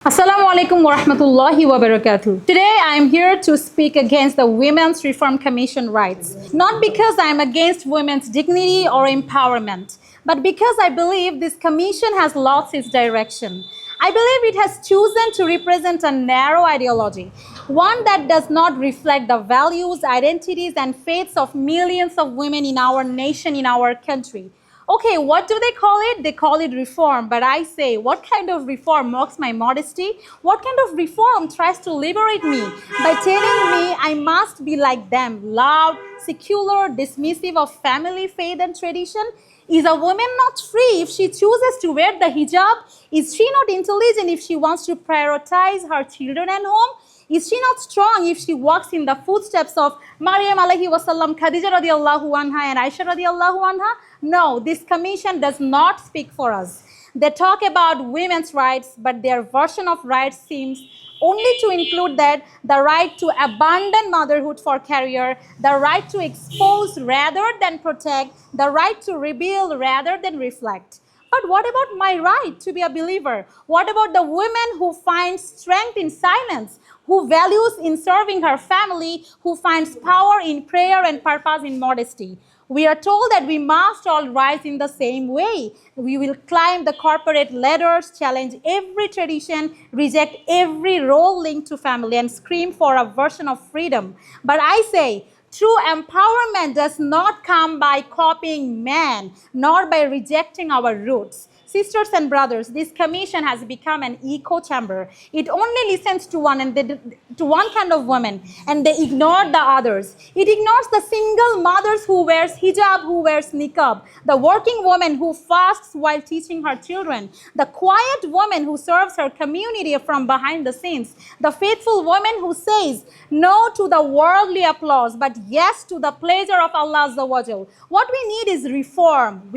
Assalamu alaikum wa rahmatullahi wa barakatuh. Today I am here to speak against the Women's Reform Commission rights. Not because I am against women's dignity or empowerment, but because I believe this commission has lost its direction. I believe it has chosen to represent a narrow ideology, one that does not reflect the values, identities, and faiths of millions of women in our nation, in our country. Okay, what do they call it? They call it reform. But I say, what kind of reform mocks my modesty? What kind of reform tries to liberate me by telling me I must be like them, loud, secular, dismissive of family, faith, and tradition? Is a woman not free if she chooses to wear the hijab? Is she not intelligent if she wants to prioritize her children and home? Is she not strong if she walks in the footsteps of Maryam alayhi wasallam, Khadija radiallahu anha, and Aisha radiallahu anha? No, this commission does not speak for us. They talk about women's rights, but their version of rights seems only to include that the right to abandon motherhood for career, the right to expose rather than protect, the right to reveal rather than reflect. But what about my right to be a believer? What about the woman who finds strength in silence, who values in serving her family, who finds power in prayer and purpose in modesty? We are told that we must all rise in the same way. We will climb the corporate ladders, challenge every tradition, reject every role linked to family, and scream for a version of freedom. But I say, true empowerment does not come by copying man, nor by rejecting our roots. Sisters and brothers, this commission has become an echo chamber. It only listens to one kind of woman, and they ignore the others. It ignores the single mothers who wears hijab, who wears niqab, the working woman who fasts while teaching her children, the quiet woman who serves her community from behind the scenes, the faithful woman who says no to the worldly applause, but yes to the pleasure of Allah Azza wa Jal. What we need is reform.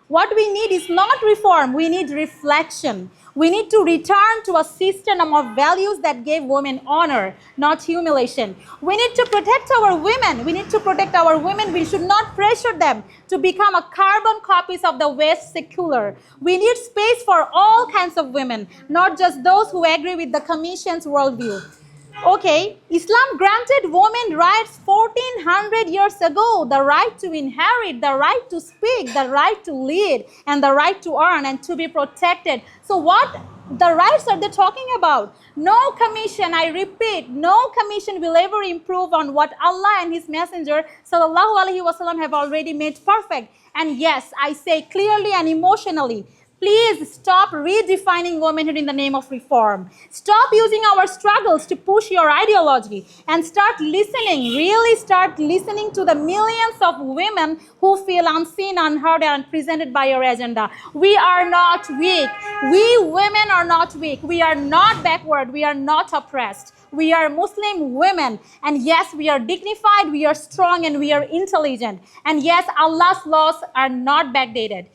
What we need is not reform, we need reflection. We need to return to a system of values that gave women honor, not humiliation. We need to protect our women. We need to protect our women. We should not pressure them to become a carbon copies of the West secular. We need space for all kinds of women, not just those who agree with the Commission's worldview. Okay, Islam granted women rights 1400 years ago, the right to inherit, the right to speak, the right to lead, and the right to earn and to be protected. So what the rights are they talking about? No commission, I repeat, no commission will ever improve on what Allah and His Messenger sallallahu alaihi wasallam have already made perfect. And yes, I say clearly and emotionally, please stop redefining womanhood in the name of reform. Stop using our struggles to push your ideology and start listening, really start listening to the millions of women who feel unseen, unheard, and presented by your agenda. We are not weak. We women are not weak. We are not backward. We are not oppressed. We are Muslim women. And yes, we are dignified, we are strong, and we are intelligent. And yes, Allah's laws are not backdated.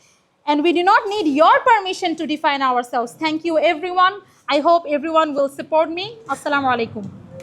And we do not need your permission to define ourselves. Thank you, everyone. I hope everyone will support me. Assalamu alaikum.